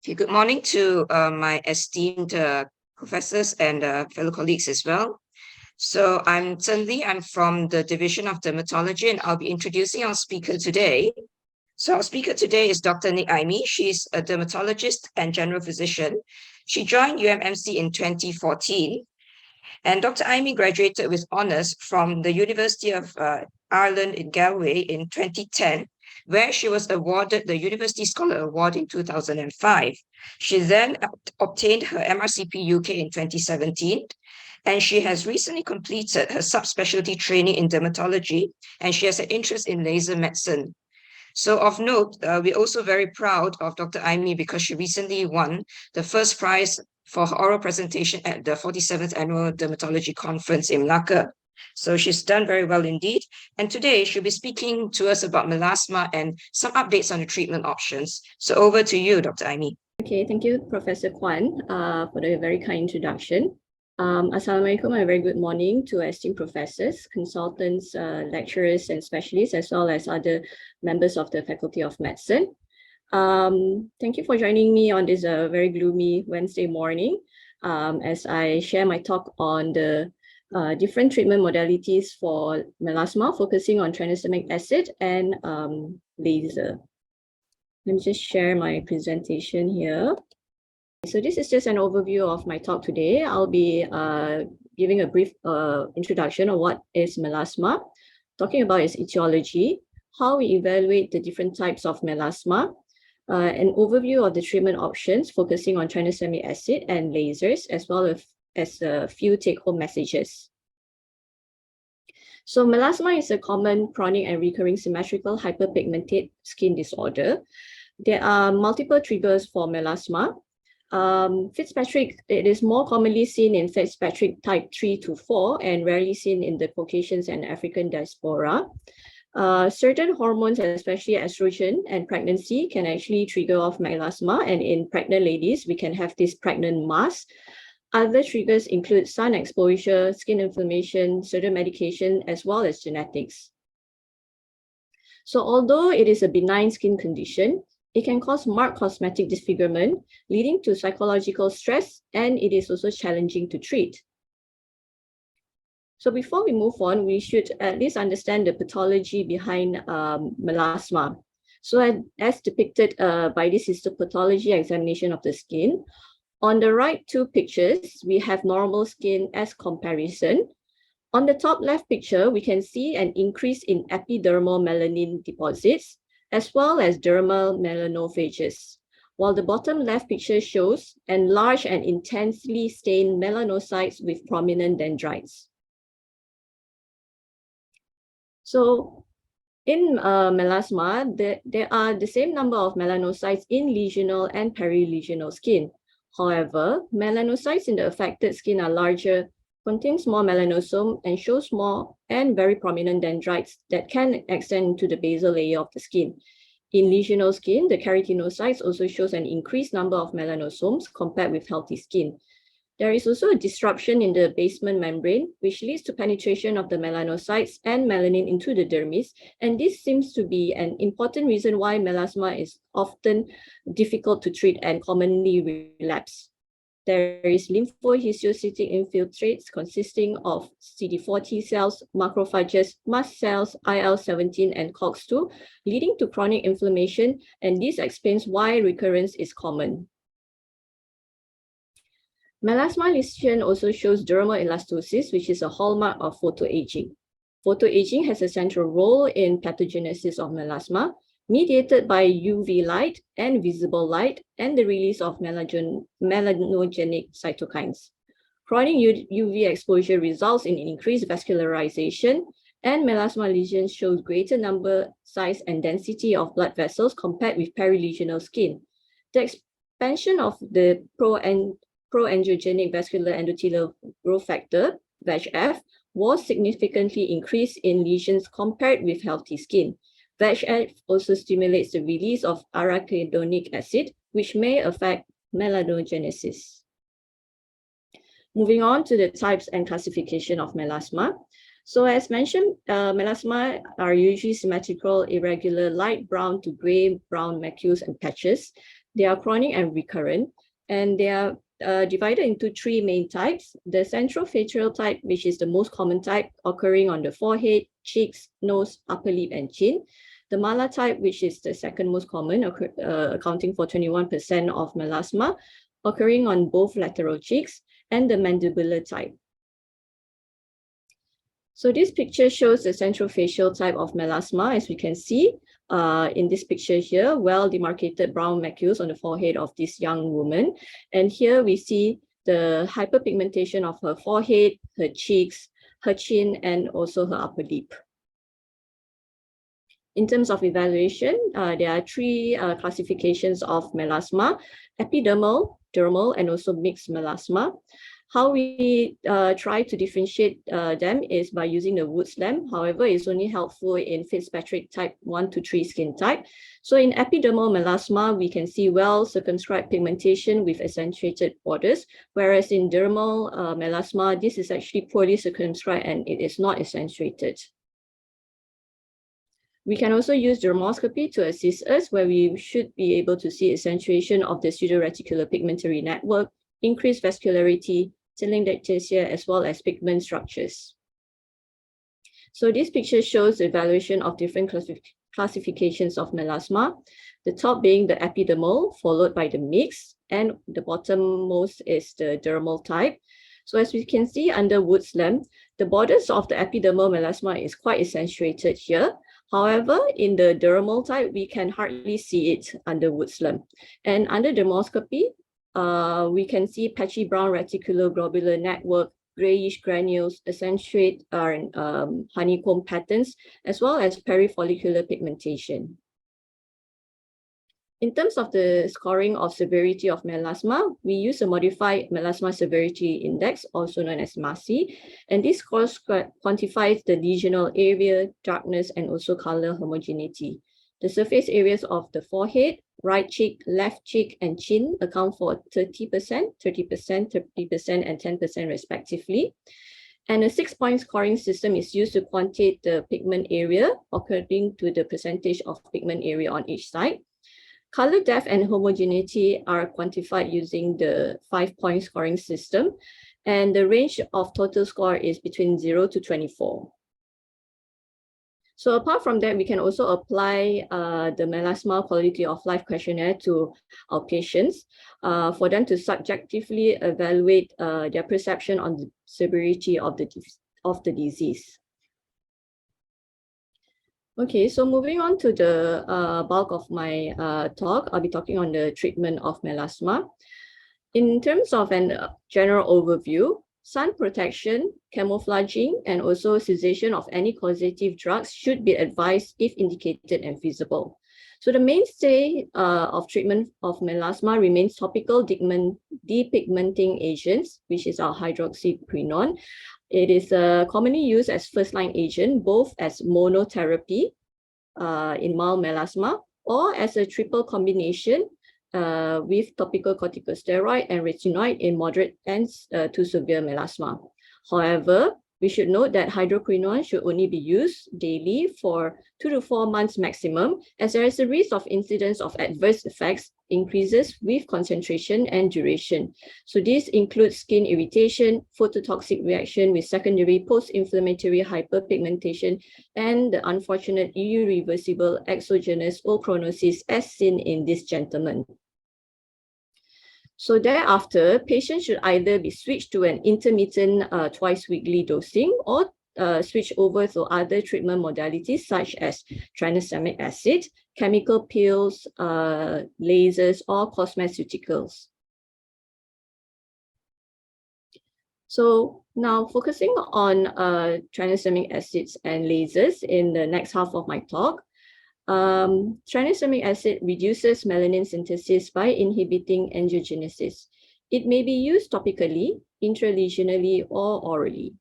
Okay, good morning to my esteemed professors and fellow colleagues as well. So I'm Zhenli, I'm from the Division of Dermatology, and I'll be introducing our speaker today. So our speaker today is Dr. Aimee. She's a dermatologist and general physician. She joined UMMC in 2014, and Dr. Aimee graduated with honors from the University of Ireland in Galway in 2010, where she was awarded the University Scholar Award in 2005. She then obtained her MRCP UK in 2017, and she has recently completed her subspecialty training in dermatology, and she has an interest in laser medicine. So of note, we're also very proud of Dr. Aimee because she recently won the first prize for her oral presentation at the 47th Annual Dermatology Conference in Malacca. So she's done very well indeed. And today she'll be speaking to us about melasma and some updates on the treatment options. So over to you, Dr. Aimee. Okay, thank you, Professor Kwan, for the very kind introduction. Assalamualaikum and a very good morning to esteemed professors, consultants, lecturers and specialists, as well as other members of the Faculty of Medicine. Thank you for joining me on this very gloomy Wednesday morning as I share my talk on the different treatment modalities for melasma, focusing on tranexamic acid and laser. Let me just share my presentation here. So this is just an overview of my talk today. I'll be giving a brief introduction of what is melasma, talking about its etiology, how we evaluate the different types of melasma, an overview of the treatment options, focusing on tranexamic acid and lasers, as well as a few take-home messages. So melasma is a common chronic and recurring symmetrical hyperpigmented skin disorder. There are multiple triggers for melasma. Fitzpatrick, it is more commonly seen in Fitzpatrick type 3 to 4 and rarely seen in the Caucasians and African diaspora. Certain hormones, especially estrogen and pregnancy, can actually trigger off melasma, and in pregnant ladies, we can have this pregnant mass. Other triggers include sun exposure, skin inflammation, certain medication, as well as genetics. So although it is a benign skin condition, it can cause marked cosmetic disfigurement, leading to psychological stress, and it is also challenging to treat. So before we move on, we should at least understand the pathology behind melasma. So as depicted by this histopathology examination of the skin, on the right two pictures, we have normal skin as comparison. On the top left picture, we can see an increase in epidermal melanin deposits, as well as dermal melanophages, while the bottom left picture shows enlarged and intensely stained melanocytes with prominent dendrites. So in melasma, there are the same number of melanocytes in lesional and perilesional skin. However, melanocytes in the affected skin are larger, contains more melanosome, and shows more and very prominent dendrites that can extend to the basal layer of the skin. In lesional skin, the keratinocytes also shows an increased number of melanosomes compared with healthy skin. There is also a disruption in the basement membrane, which leads to penetration of the melanocytes and melanin into the dermis, and this seems to be an important reason why melasma is often difficult to treat and commonly relapse. There is lymphohistiocytic infiltrates consisting of CD4 T cells, macrophages, mast cells, IL-17, and COX-2, leading to chronic inflammation, and this explains why recurrence is common. Melasma lesion also shows dermal elastosis, which is a hallmark of photoaging. Photoaging has a central role in pathogenesis of melasma, mediated by UV light and visible light and the release of melanogenic cytokines. Chronic UV exposure results in increased vascularization, and melasma lesions show greater number, size, and density of blood vessels compared with perilesional skin. The expansion of the proangiogenic vascular endothelial growth factor, VEGF, was significantly increased in lesions compared with healthy skin. VEGF also stimulates the release of arachidonic acid, which may affect melanogenesis. Moving on to the types and classification of melasma. So as mentioned, melasma are usually symmetrical, irregular, light brown to gray-brown macules and patches. They are chronic and recurrent, and they are divided into three main types. The central facial type, which is the most common type, occurring on the forehead, cheeks, nose, upper lip, and chin. The mala type, which is the second most common, accounting for 21% of melasma, occurring on both lateral cheeks, and the mandibular type. So this picture shows the central facial type of melasma. As we can see in this picture here, well-demarcated brown macules on the forehead of this young woman. And here we see the hyperpigmentation of her forehead, her cheeks, her chin, and also her upper lip. In terms of evaluation, there are three classifications of melasma: epidermal, dermal, and also mixed melasma. How we try to differentiate them is by using the Wood's lamp. However, it's only helpful in Fitzpatrick type 1 to 3 skin type. So in epidermal melasma, we can see well-circumscribed pigmentation with accentuated borders, whereas in dermal melasma, this is actually poorly circumscribed and it is not accentuated. We can also use dermoscopy to assist us, where we should be able to see accentuation of the pseudoreticular pigmentary network, increased vascularity, telangiectasia, as well as pigment structures. So this picture shows the evaluation of different classifications of melasma, the top being the epidermal, followed by the mixed, and the bottommost is the dermal type. So as we can see under Wood's lamp, the borders of the epidermal melasma is quite accentuated here. However, in the dermal type, we can hardly see it under Wood's lamp. And under dermoscopy, we can see patchy brown reticuloglobular network, grayish granules, accentuate honeycomb patterns, as well as perifollicular pigmentation. In terms of the scoring of severity of melasma, we use a modified melasma severity index, also known as MASI, and this score quantifies the lesional area, darkness, and also color homogeneity. The surface areas of the forehead, right cheek, left cheek, and chin account for 30%, 30%, 30%, and 10% respectively. And a 6-point scoring system is used to quantitate the pigment area according to the percentage of pigment area on each side. Color depth and homogeneity are quantified using the 5-point scoring system, and the range of total score is between 0 to 24. So apart from that, we can also apply the melasma quality of life questionnaire to our patients for them to subjectively evaluate their perception on the severity of the disease. Okay, so moving on to the bulk of my talk, I'll be talking on the treatment of melasma. In terms of a general overview, sun protection, camouflaging, and also cessation of any causative drugs should be advised if indicated and feasible. So the mainstay of treatment of melasma remains topical depigmenting agents, which is our hydroxyquinone. It is commonly used as first-line agent, both as monotherapy in mild melasma or as a triple combination with topical corticosteroid and retinoid in moderate and to severe melasma. However, we should note that hydroquinone should only be used daily for 2 to 4 months maximum, as there is a risk of incidence of adverse effects increases with concentration and duration. So this includes skin irritation, phototoxic reaction with secondary post-inflammatory hyperpigmentation, and the unfortunate irreversible exogenous ochronosis as seen in this gentleman. So thereafter, patients should either be switched to an intermittent twice-weekly dosing or switch over to other treatment modalities such as tranexamic acid, chemical pills, lasers, or cosmeceuticals. So now focusing on tranexamic acids and lasers in the next half of my talk. Tranexamic acid reduces melanin synthesis by inhibiting angiogenesis. It may be used topically, intralesionally, or orally.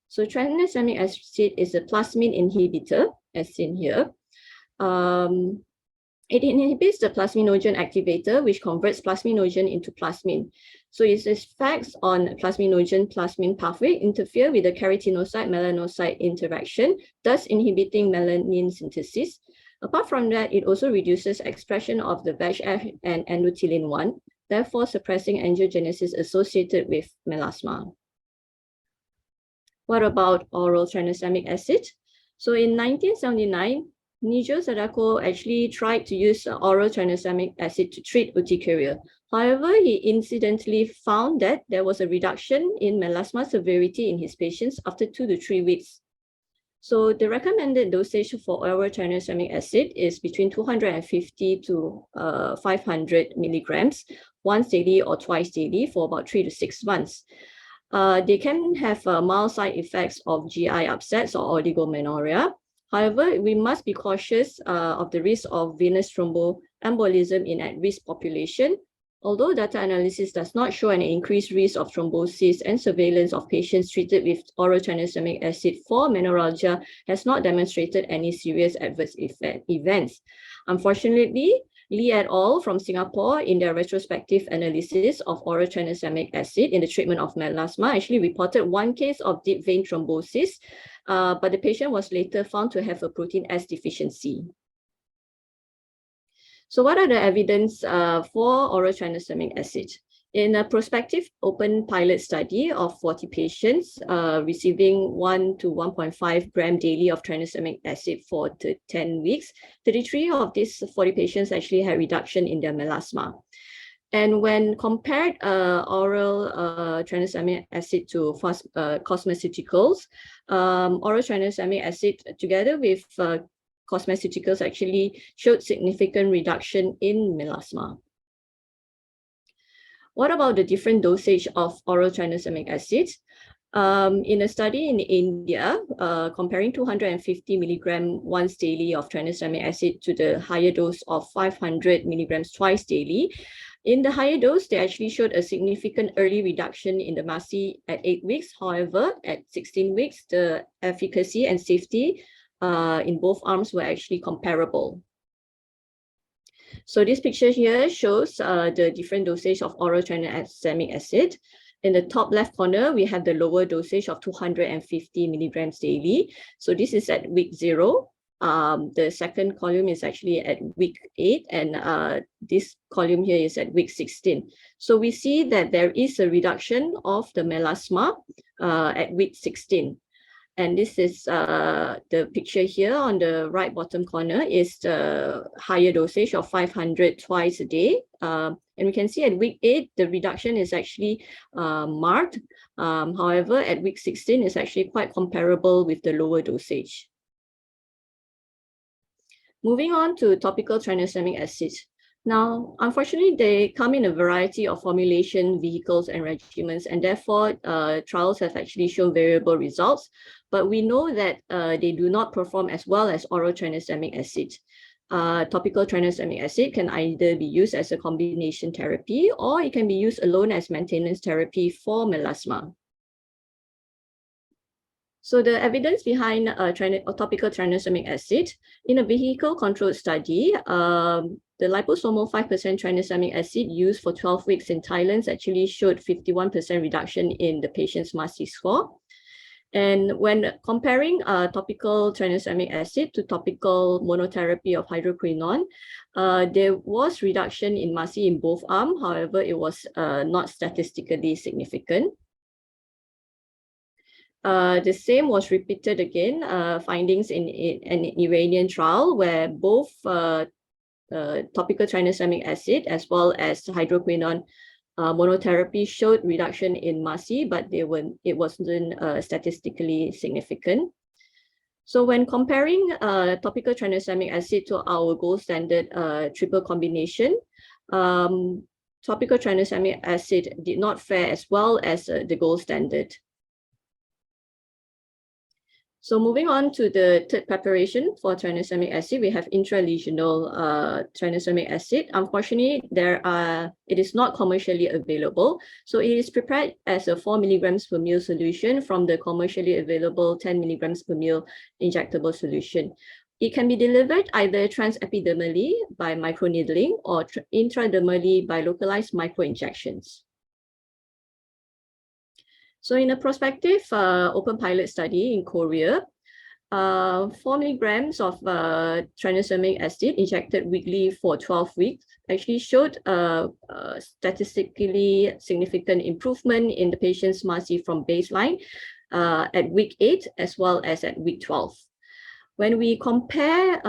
So tranexamic acid is a plasmin inhibitor, as seen here. It inhibits the plasminogen activator, which converts plasminogen into plasmin. So its effects on plasminogen-plasmin pathway interfere with the keratinocyte-melanocyte interaction, thus inhibiting melanin synthesis. Apart from that, it also reduces expression of the VEGF and endothelin-1, therefore suppressing angiogenesis associated with melasma. What about oral tranexamic acid? So in 1979, Nigel Sadako actually tried to use oral tranexamic acid to treat urticaria. However, he incidentally found that there was a reduction in melasma severity in his patients after 2 to 3 weeks. So the recommended dosage for oral tranexamic acid is between 250 to 500 milligrams once daily or twice daily for about 3 to 6 months. They can have mild side effects of GI upsets or oligomenorrhea. However, we must be cautious of the risk of venous thromboembolism in at-risk population. Although data analysis does not show an increased risk of thrombosis, and surveillance of patients treated with oral tranexamic acid for menorrhagia has not demonstrated any serious adverse events. Unfortunately, Lee et al. From Singapore, in their retrospective analysis of oral tranexamic acid in the treatment of melasma, actually reported 1 case of deep vein thrombosis, but the patient was later found to have a protein S deficiency. So what are the evidence for oral tranexamic acid? In a prospective open pilot study of 40 patients receiving 1 to 1.5 gram daily of tranexamic acid for 10 weeks, 33 of these 40 patients actually had reduction in their melasma. And when compared oral tranexamic acid to cosmeceuticals, oral tranexamic acid together with cosmeceuticals actually showed significant reduction in melasma. What about the different dosage of oral tranexamic acid? In a study in India, comparing 250 milligram once daily of tranexamic acid to the higher dose of 500 milligrams twice daily, in the higher dose, they actually showed a significant early reduction in the MASI at 8 weeks. However, at 16 weeks, the efficacy and safety in both arms were actually comparable. So this picture here shows the different dosage of oral tranexamic acid. In the top left corner, we have the lower dosage of 250 milligrams daily. So this is at week 0. The second column is actually at week 8, and this column here is at week 16. So we see that there is a reduction of the melasma at week 16. And this is the picture here on the right bottom corner is the higher dosage of 500 twice a day. And we can see at week 8, the reduction is actually marked. However, at week 16, it's actually quite comparable with the lower dosage. Moving on to topical tranexamic acid. Now, unfortunately, they come in a variety of formulation, vehicles, and regimens, and therefore trials have actually shown variable results. But we know that they do not perform as well as oral tranexamic acid. Topical tranexamic acid can either be used as a combination therapy, or it can be used alone as maintenance therapy for melasma. So the evidence behind topical tranexamic acid, in a vehicle-controlled study, the liposomal 5% tranexamic acid used for 12 weeks in Thailand actually showed 51% reduction in the patient's MASI score. And when comparing topical tranexamic acid to topical monotherapy of hydroquinone, there was reduction in MASI in both arms. However, it was not statistically significant. The same was repeated again, findings in an Iranian trial where both topical tranexamic acid as well as hydroquinone monotherapy showed reduction in MASI, but it wasn't statistically significant. So when comparing topical tranexamic acid to our gold standard triple combination, topical tranexamic acid did not fare as well as the gold standard. So moving on to the third preparation for tranexamic acid, we have intralesional tranexamic acid. Unfortunately, it is not commercially available. So it is prepared as a 4 milligrams per ml solution from the commercially available 10 milligrams per ml injectable solution. It can be delivered either transepidermally by microneedling or intradermally by localized microinjections. So in a prospective open pilot study in Korea, 4 milligrams of tranexamic acid injected weekly for 12 weeks actually showed a statistically significant improvement in the patient's MASI from baseline at week 8 as well as at week 12. When we compare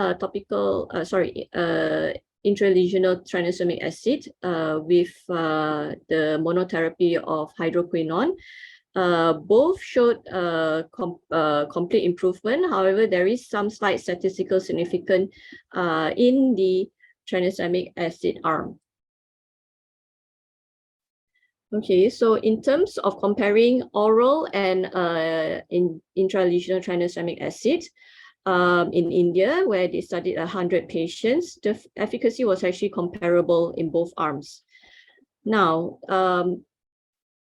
intralesional tranexamic acid with the monotherapy of hydroquinone, both showed complete improvement. However, there is some slight statistical significance in the tranexamic acid arm. Okay, so in terms of comparing oral and intralesional tranexamic acid, in India, where they studied 100 patients, the efficacy was actually comparable in both arms. Now,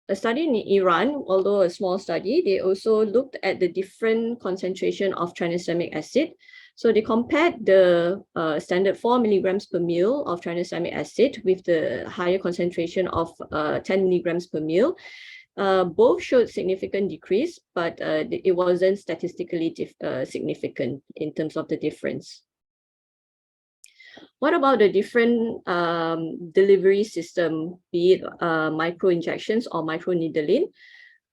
a study in Iran, although a small study, they also looked at the different concentration of tranexamic acid. So they compared the standard 4 milligrams per ml of tranexamic acid with the higher concentration of 10 milligrams per ml. Both showed significant decrease, but it wasn't statistically significant in terms of the difference. What about the different delivery system, be it microinjections or microneedling?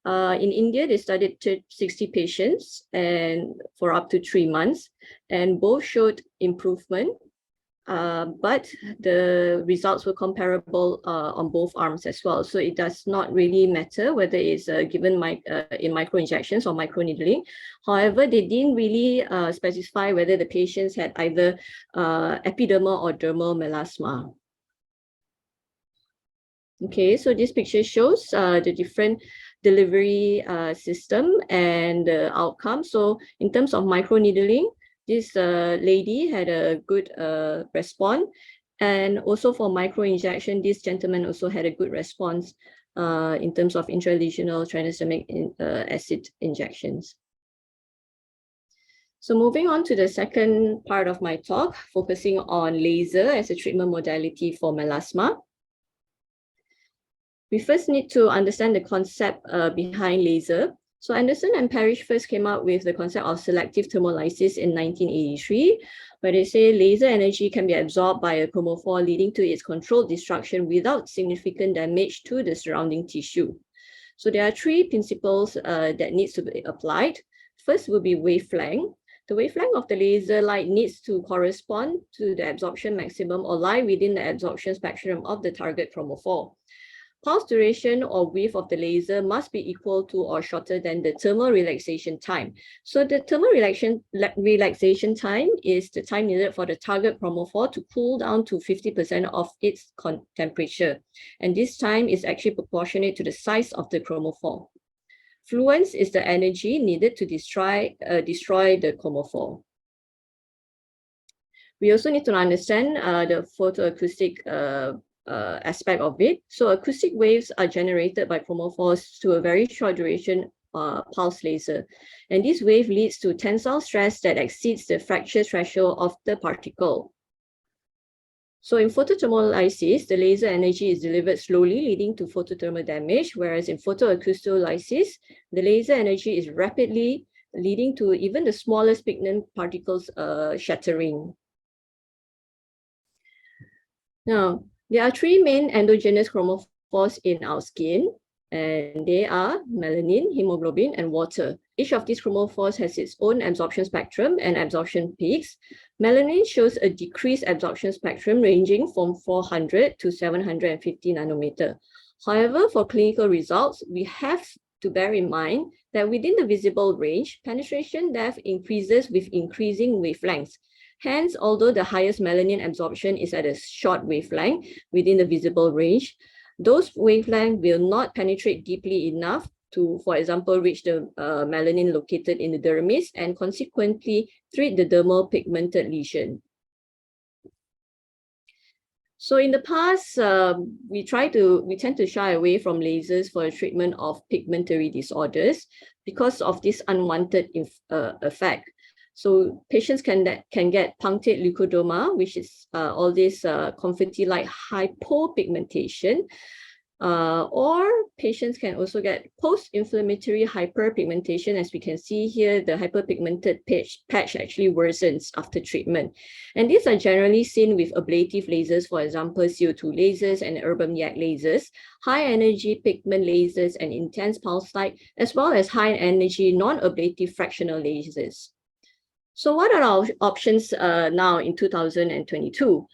In India, they studied 60 patients and for up to 3 months, and both showed improvement. But the results were comparable on both arms as well. So it does not really matter whether it's given in microinjections or microneedling. However, they didn't really specify whether the patients had either epidermal or dermal melasma. Okay, so this picture shows the different delivery system and the outcome. So in terms of microneedling, this lady had a good response. And also for microinjection, this gentleman also had a good response in terms of intralesional tranexamic acid injections. So moving on to the second part of my talk, focusing on laser as a treatment modality for melasma. We first need to understand the concept behind laser. So Anderson and Parrish first came up with the concept of selective thermolysis in 1983, where they say laser energy can be absorbed by a chromophore, leading to its controlled destruction without significant damage to the surrounding tissue. So there are 3 principles that needs to be applied. First will be wavelength. The wavelength of the laser light needs to correspond to the absorption maximum or lie within the absorption spectrum of the target chromophore. Pulse duration or width of the laser must be equal to or shorter than the thermal relaxation time. So the thermal relaxation time is the time needed for the target chromophore to cool down to 50% of its temperature. And this time is actually proportionate to the size of the chromophore. Fluence is the energy needed to destroy the chromophore. We also need to understand the photoacoustic aspect of it. So acoustic waves are generated by chromophores to a very short duration pulse laser. And this wave leads to tensile stress that exceeds the fracture threshold of the particle. So in photothermolysis, the laser energy is delivered slowly, leading to photothermal damage, whereas in photoacoustolysis, the laser energy is rapidly, leading to even the smallest pigment particles shattering. Now, there are 3 main endogenous chromophores in our skin, and they are melanin, hemoglobin, and water. Each of these chromophores has its own absorption spectrum and absorption peaks. Melanin shows a decreased absorption spectrum ranging from 400 to 750 nanometer. However, for clinical results, we have to bear in mind that within the visible range, penetration depth increases with increasing wavelengths. Hence, although the highest melanin absorption is at a short wavelength within the visible range, those wavelengths will not penetrate deeply enough to, for example, reach the melanin located in the dermis and consequently treat the dermal pigmented lesion. So in the past, we tend to shy away from lasers for the treatment of pigmentary disorders because of this unwanted effect. So patients can get punctate leukodoma, which is all this confetti-like hypopigmentation. Or patients can also get post-inflammatory hyperpigmentation. As we can see here, the hyperpigmented patch actually worsens after treatment. And these are generally seen with ablative lasers, for example, CO2 lasers and urban yak lasers, high-energy pigment lasers and intense pulse light, as well as high-energy non-ablative fractional lasers. So what are our options now in 2022?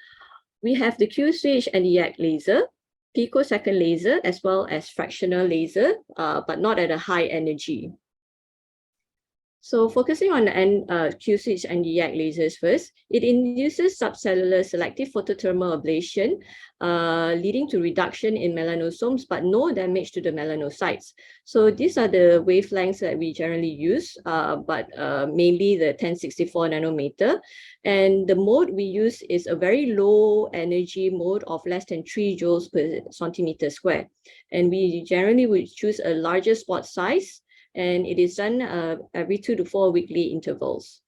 We have the Q-switch and the yak laser, picosecond laser, as well as fractional laser, but not at a high energy. So focusing on the Q-switch and the yak lasers first, it induces subcellular selective photothermal ablation, leading to reduction in melanosomes, but no damage to the melanocytes. So these are the wavelengths that we generally use, but mainly the 1064 nanometer. And the mode we use is a very low energy mode of less than 3 joules per centimeter square. And we generally would choose a larger spot size, and it is done every 2 to 4 weekly intervals.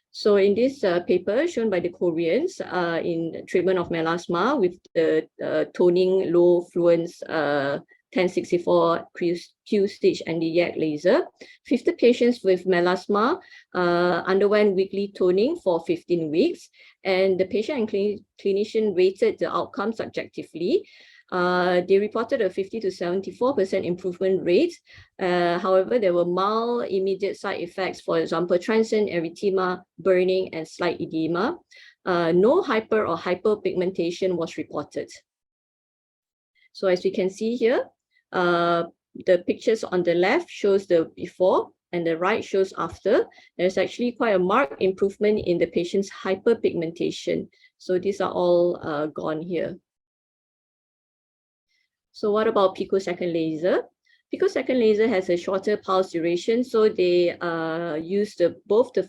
So in this paper shown by the Koreans in treatment of melasma with the toning low fluence 1064 Q-stitch and the yak laser, 50 patients with melasma underwent weekly toning for 15 weeks, and the patient and clinician rated the outcome subjectively. They reported a 50 to 74% improvement rate. However, there were mild immediate side effects, for example, transient erythema, burning, and slight edema. No hyper or hyperpigmentation was reported. So as we can see here, the pictures on the left shows the before and the right shows after. There's actually quite a marked improvement in the patient's hyperpigmentation. So these are all gone here. So what about picosecond laser? Picosecond laser has a shorter pulse duration, so they use both the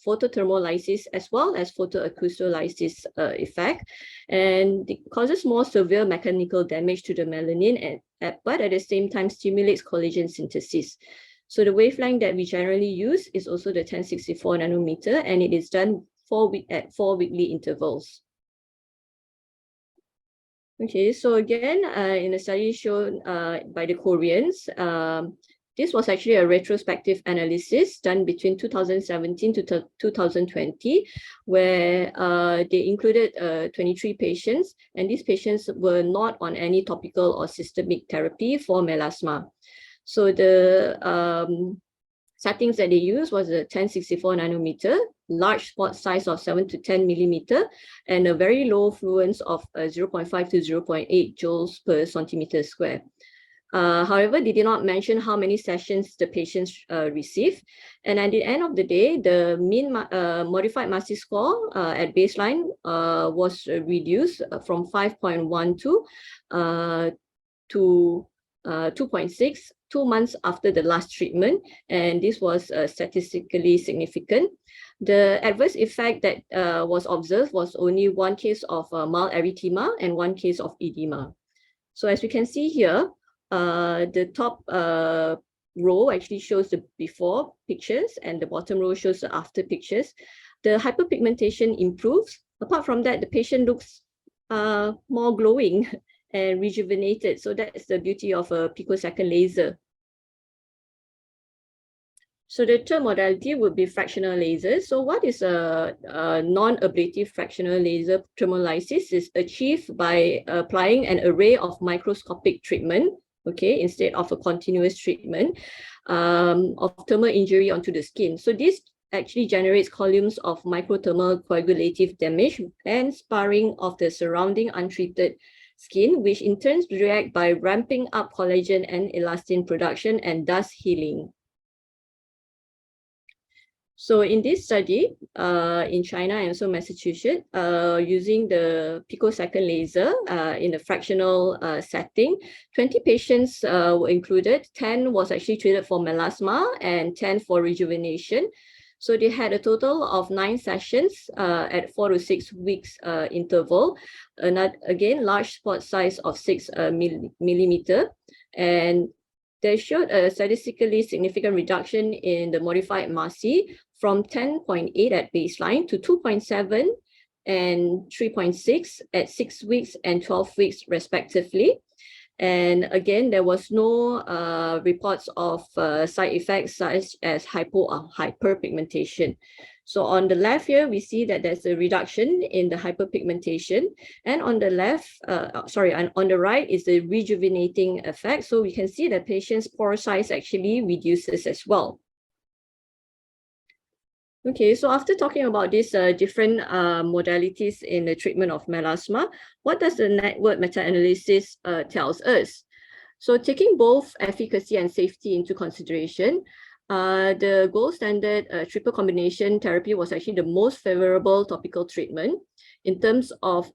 photothermolysis as well as photoacoustic effect, and it causes more severe mechanical damage to the melanin, but at the same time stimulates collagen synthesis. So the wavelength that we generally use is also the 1064 nanometer, and it is done at 4 weekly intervals. Okay, so again, in a study shown by the Koreans, this was actually a retrospective analysis done between 2017 to 2020, where they included 23 patients, and these patients were not on any topical or systemic therapy for melasma. So the settings that they used was a 1064 nanometer, large spot size of 7 to 10 millimeter, and a very low fluence of 0.5 to 0.8 joules per centimeter square. However, they did not mention how many sessions the patients received. And at the end of the day, the mean modified MASI score at baseline was reduced from 5.12 to 2.6 2 months after the last treatment, and this was statistically significant. The adverse effect that was observed was only one case of mild erythema and one case of edema. So as we can see here, the top row actually shows the before pictures and the bottom row shows the after pictures. The hyperpigmentation improves. Apart from that, the patient looks more glowing and rejuvenated. So that's the beauty of a picosecond laser. So the third modality would be fractional lasers. So what is a non-ablative fractional laser thermolysis? Is achieved by applying an array of microscopic treatment, okay, instead of a continuous treatment of thermal injury onto the skin. So this actually generates columns of microthermal coagulative damage and sparring of the surrounding untreated skin, which in turn react by ramping up collagen and elastin production and thus healing. So in this study in China and also Massachusetts, using the picosecond laser in a fractional setting, 20 patients were included. 10 was actually treated for melasma and 10 for rejuvenation. So they had a total of 9 sessions at 4 to 6 weeks interval. Again, large spot size of 6 millimeter, and they showed a statistically significant reduction in the modified MASI from 10.8 at baseline to 2.7 and 3.6 at 6 weeks and 12 weeks respectively. And again, there was no reports of side effects such as hypo or hyperpigmentation. So on the left here, we see that there's a reduction in the hyperpigmentation, and on the and on the right is the rejuvenating effect. So we can see that patient's pore size actually reduces as well. Okay, so after talking about these different modalities in the treatment of melasma, what does the network meta-analysis tells us? So taking both efficacy and safety into consideration, the gold standard triple combination therapy was actually the most favorable topical treatment. In terms of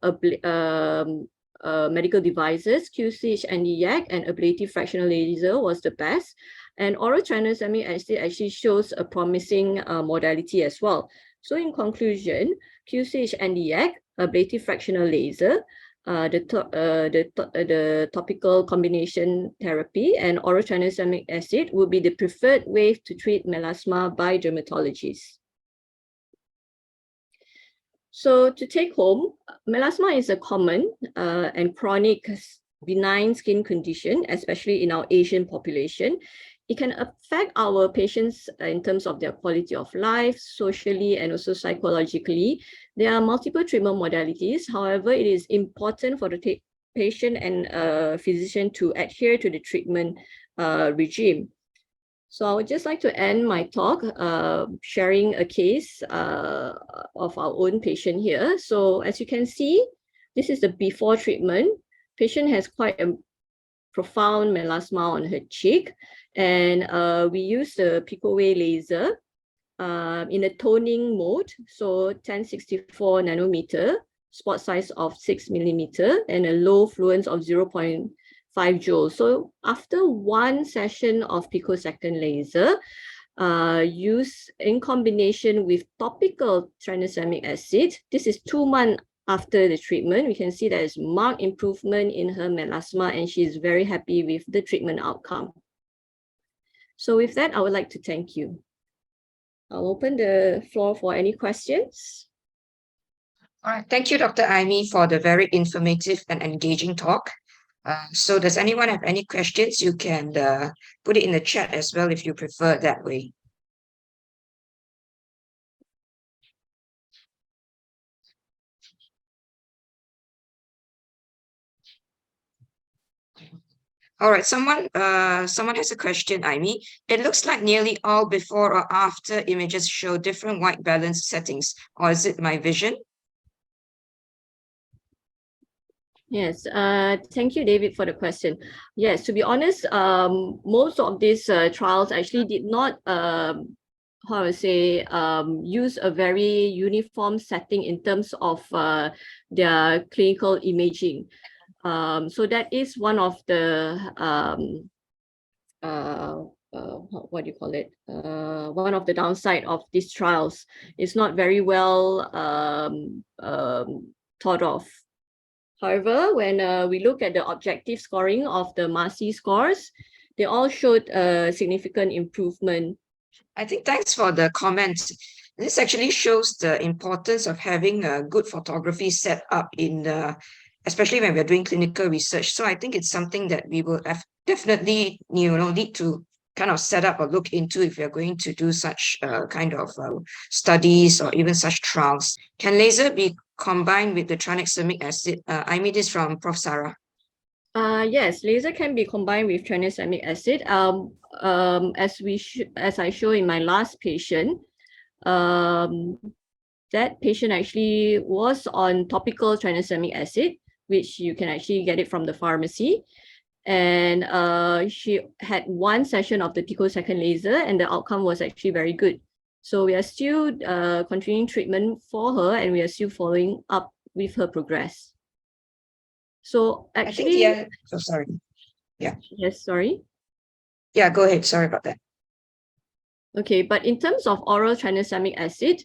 medical devices, QCH and YAG and ablative fractional laser was the best. And oral tranexamic acid actually shows a promising modality as well. So in conclusion, QCH and YAG, ablative fractional laser, the topical combination therapy, and oral tranexamic acid will be the preferred way to treat melasma by dermatologists. So to take home, melasma is a common and chronic benign skin condition, especially in our Asian population. It can affect our patients in terms of their quality of life, socially, and also psychologically. There are multiple treatment modalities. However, it is important for the patient and physician to adhere to the treatment regime. So I would just like to end my talk sharing a case of our own patient here. So as you can see, this is the before treatment. Patient has quite a profound melasma on her cheek, and we use the Picosecond laser in a toning mode, so 1064 nanometer, spot size of 6 millimeter, and a low fluence of 0.5 joules. So after one session of picosecond laser, used in combination with topical tranexamic acid, this is 2 months after the treatment, we can see there is marked improvement in her melasma, and she is very happy with the treatment outcome. So with that, I would like to thank you. I'll open the floor for any questions. All right, thank you, Dr. Aimee, for the very informative and engaging talk. So does anyone have any questions? You can put it in the chat as well if you prefer that way. All right, someone has a question, Aimee. It looks like nearly all before or after images show different white balance settings, or is it my vision? Yes, thank you, David, for the question. Yes, to be honest, most of these trials actually did not, use a very uniform setting in terms of their clinical imaging. So that is one of the what do you call it? One of the downside of these trials. It's not very well thought of. However, when we look at the objective scoring of the MASI scores, they all showed a significant improvement. I think thanks for the comment. This actually shows the importance of having a good photography set up in especially when we're doing clinical research. So I think it's something that we will definitely need to kind of set up or look into if we're going to do such kind of studies or even such trials. Can laser be combined with the tranexamic acid? I mean this from Prof. Sarah. Yes, laser can be combined with tranexamic acid. As I show in my last patient, that patient actually was on topical tranexamic acid, which you can actually get it from the pharmacy. And she had one session of the picosecond laser, and the outcome was actually very good. So we are still continuing treatment for her, and we are still following up with her progress. So actually, I think, yeah. Oh, sorry. Yeah. Yes, sorry. Yeah, go ahead. Sorry about that. Okay, but in terms of oral tranexamic acid,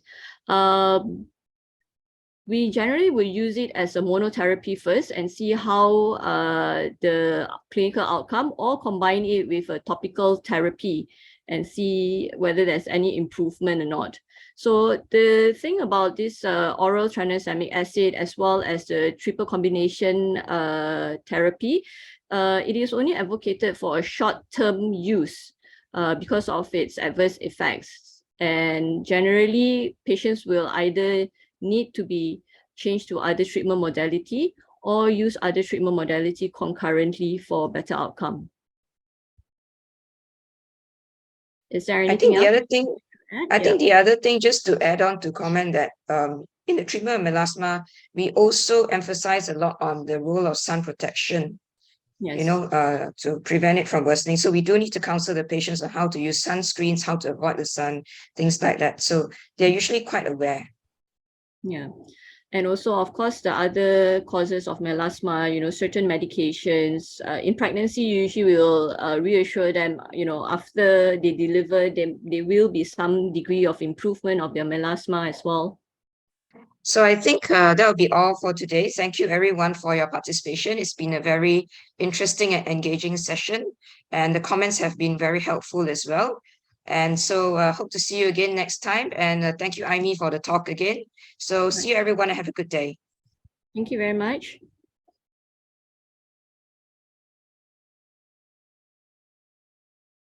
we generally will use it as a monotherapy first and see how the clinical outcome, or combine it with a topical therapy and see whether there's any improvement or not. So the thing about this oral tranexamic acid as well as the triple combination therapy, it is only advocated for a short-term use because of its adverse effects. And generally, patients will either need to be changed to other treatment modality or use other treatment modality concurrently for better outcome. Is there anything else? I think the other thing, just to add on to comment that in the treatment of melasma, we also emphasize a lot on the role of sun protection, Yes. To prevent it from worsening. So we do need to counsel the patients on how to use sunscreens, how to avoid the sun, things like that. So they're usually quite aware. Yeah. And also, of course, the other causes of melasma, certain medications in pregnancy, usually will reassure them, after they deliver, there will be some degree of improvement of their melasma as well. So I think that will be all for today. Thank you everyone for your participation. It's been a very interesting and engaging session, and the comments have been very helpful as well. And so hope to see you again next time. And thank you, Aimee, for the talk again. So see you everyone and have a good day. Thank you very much.